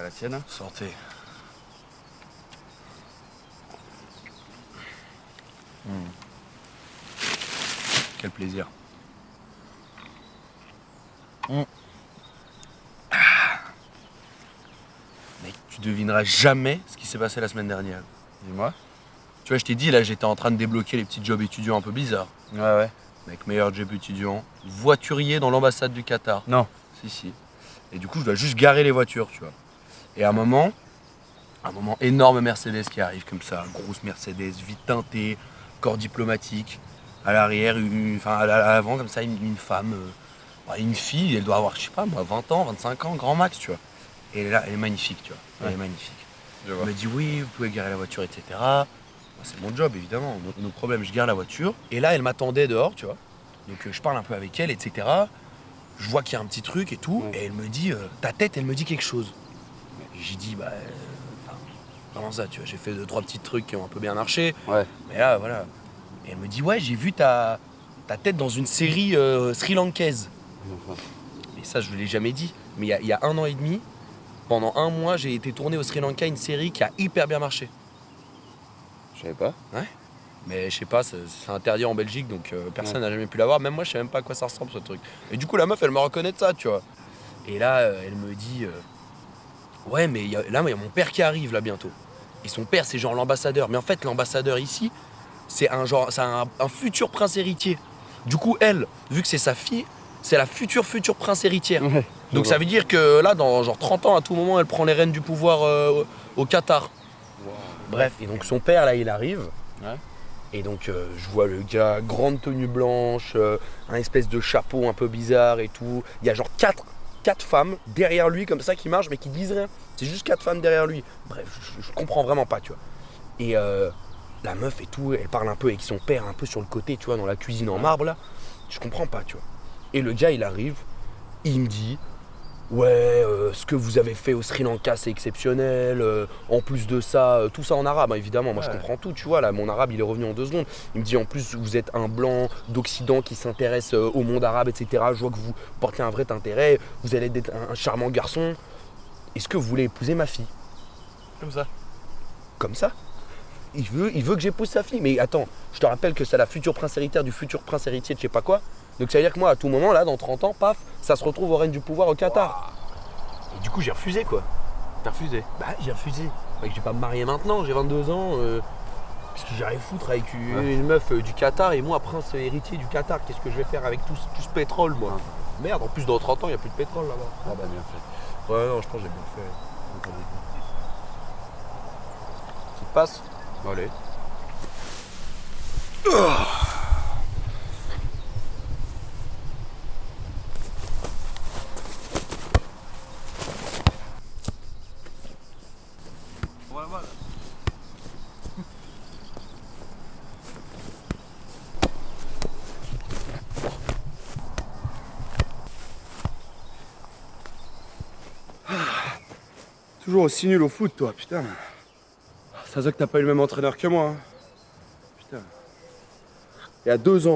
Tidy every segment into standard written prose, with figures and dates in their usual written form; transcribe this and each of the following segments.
la tienne. Santé. Quel plaisir. Mec, tu devineras jamais ce qui s'est passé la semaine dernière. Dis-moi. Tu vois, je t'ai dit, là, j'étais en train de débloquer les petits jobs étudiants un peu bizarres. Ouais. Mec, meilleur job étudiant, voiturier dans l'ambassade du Qatar. Non. Si. Et du coup, je dois juste garer les voitures, tu vois. Et à un moment, énorme Mercedes qui arrive comme ça, grosse Mercedes, vite teintée, corps diplomatique. À l'arrière, à l'avant, comme ça, une femme, une fille, elle doit avoir, je sais pas moi, 20 ans, 25 ans, grand max, tu vois. Et elle est là, elle est magnifique, tu vois. Elle est magnifique. Je Elle me dit oui, vous pouvez garer la voiture, etc. Moi, c'est mon job, évidemment. Nos problèmes, je gare la voiture. Et là, elle m'attendait dehors, tu vois. Donc, je parle un peu avec elle, etc. Je vois qu'il y a un petit truc et tout. Ouais. Et elle me dit, ta tête, elle me dit quelque chose. Et j'ai dit, comment ça, tu vois. J'ai fait 2-3 petits trucs qui ont un peu bien marché. Ouais. Mais là, voilà. Et elle me dit, ouais, j'ai vu ta tête dans une série sri-lankaise. Et ça, je ne l'ai jamais dit. Mais il y a 1 an et demi, pendant 1 mois, j'ai été tourné au Sri Lanka une série qui a hyper bien marché. Je savais pas. Mais je sais pas, c'est interdit en Belgique, donc personne n'a jamais pu l'avoir. Même moi, je sais même pas à quoi ça ressemble ce truc. Et du coup, la meuf, elle me reconnaît de ça, tu vois. Et là, elle me dit, ouais, mais il y a mon père qui arrive là bientôt. Et son père, c'est genre l'ambassadeur. Mais en fait, l'ambassadeur ici, c'est un futur prince héritier. Du coup, elle, vu que c'est sa fille, c'est la future prince héritière. Ouais. Donc ça veut dire que là, dans genre 30 ans, à tout moment, elle prend les rênes du pouvoir au Qatar. Wow. Bref, et donc son père, là, il arrive. Ouais. Et donc je vois le gars, grande tenue blanche, un espèce de chapeau un peu bizarre et tout. Il y a genre 4 femmes derrière lui comme ça qui marchent mais qui disent rien. C'est juste 4 femmes derrière lui. Bref, je comprends vraiment pas, tu vois. Et la meuf et tout, elle parle un peu avec son père un peu sur le côté, tu vois, dans la cuisine en marbre là. Je comprends pas, tu vois. Et le gars, il arrive, il me dit, ouais, ce que vous avez fait au Sri Lanka, c'est exceptionnel. En plus de ça, tout ça en arabe, hein, évidemment. Moi, je comprends tout, tu vois. Là, mon arabe, il est revenu en 2 secondes. Il me dit, en plus, vous êtes un blanc d'Occident qui s'intéresse au monde arabe, etc. Je vois que vous portez un vrai intérêt. Vous allez être un charmant garçon. Est-ce que vous voulez épouser ma fille? Comme ça. Comme ça? Il veut que j'épouse sa fille. Mais attends, je te rappelle que c'est la future prince héritière du futur prince héritier de je sais pas quoi. Donc ça veut dire que moi, à tout moment, là, dans 30 ans, paf, ça se retrouve au règne du pouvoir au Qatar. Et du coup, j'ai refusé, quoi. T'as refusé. Bah, j'ai refusé. Je vais pas me marier maintenant, j'ai 22 ans. Qu'est-ce que j'ai à foutre avec une meuf du Qatar et moi, prince héritier du Qatar? Qu'est-ce que je vais faire avec tout ce pétrole, moi? Merde, en plus, dans 30 ans, il n'y a plus de pétrole là-bas. Ah bah bien fait. Ouais, non, je pense que j'ai bien fait. Ça te passe? Allez. Voilà. Toujours aussi nul au foot, toi, putain. Ça se voit que t'as pas eu le même entraîneur que moi. Hein. Putain. Il y a 2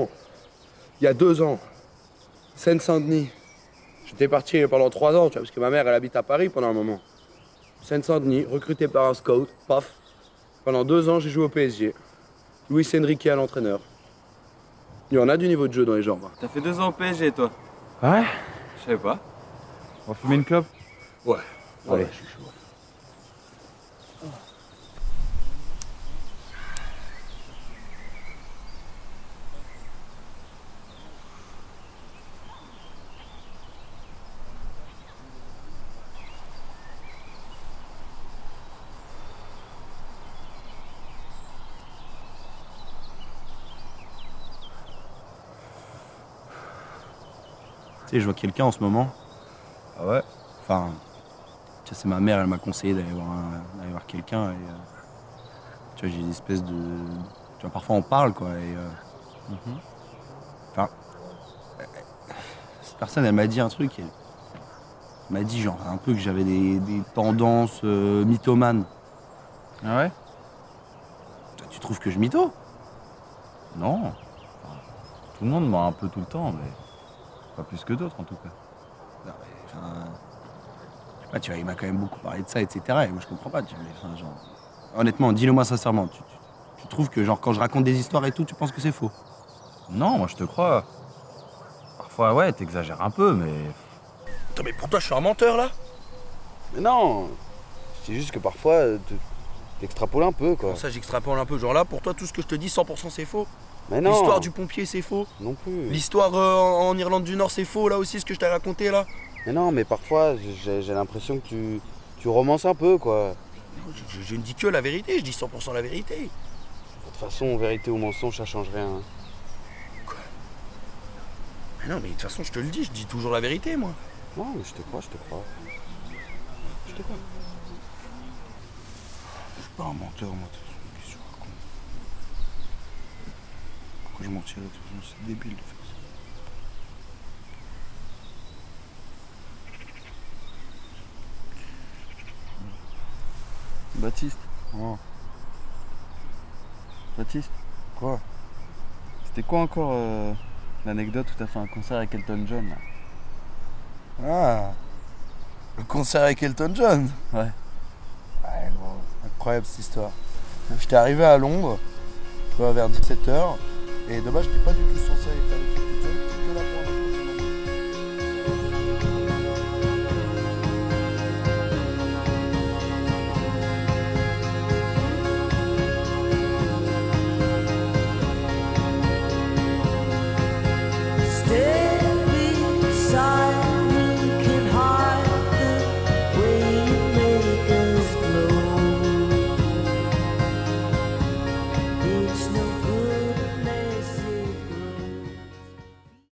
ans, Seine-Saint-Denis. J'étais parti pendant 3 ans, tu vois, parce que ma mère, elle habite à Paris pendant un moment. Seine-Saint-Denis, recruté par un scout, paf. Pendant 2 ans, j'ai joué au PSG. Luis Enrique à l'entraîneur. Il y en a du niveau de jeu dans les jambes. T'as fait 2 ans au PSG, toi? Ouais. Je savais pas. On va fumer une clope? Ouais. Allez. Je suis chaud. Tu sais, je vois quelqu'un en ce moment. Ah ouais? Enfin, tu sais, c'est ma mère, elle m'a conseillé d'aller voir quelqu'un. Et tu vois, j'ai une espèce de. Tu vois, parfois on parle, quoi. Et. Enfin. Cette personne, elle m'a dit un truc. Elle m'a dit, genre, un peu que j'avais des tendances mythomanes. Ah ouais? Toi, tu trouves que je mytho? Non. Enfin, tout le monde ment un peu tout le temps, mais pas plus que d'autres en tout cas. Non, mais, enfin, Ouais, tu vois, il m'a quand même beaucoup parlé de ça, etc. Et moi, je comprends pas. Tu vois, mais, enfin, genre, honnêtement, dis-le-moi sincèrement. Tu trouves que, genre, quand je raconte des histoires et tout, tu penses que c'est faux? Non, moi je te crois. Parfois, ouais, t'exagères un peu, mais. Attends, mais pour toi, je suis un menteur là? Mais non, c'est juste que parfois, t'extrapoles un peu, quoi. Comment ça, j'extrapole un peu? Genre là, pour toi, tout ce que je te dis, 100% c'est faux. Mais non. L'histoire du pompier, c'est faux. Non plus. L'histoire en Irlande du Nord, c'est faux là aussi, ce que je t'ai raconté là. Mais non, mais parfois, j'ai l'impression que tu romances un peu, quoi. Je ne dis que la vérité, je dis 100% la vérité. De toute façon, vérité ou mensonge, ça change rien. Hein. Mais non, mais de toute façon, je te le dis, je dis toujours la vérité, moi. Non, mais je te crois, je te crois. Je te crois. Je suis pas un menteur, moi, de toute façon. Qu'est-ce que je raconte? Pourquoi je mentirais, de toute façon? C'est débile de faire ça. Baptiste. Oh. Baptiste. Quoi? C'était quoi encore l'anecdote où t'as fait un concert avec Elton John là? Ah, le concert avec Elton John? Ouais. Ouais, gros, incroyable cette histoire. J'étais arrivé à Londres, tu vois, vers 17h, et de base, j'étais pas du tout censé aller faire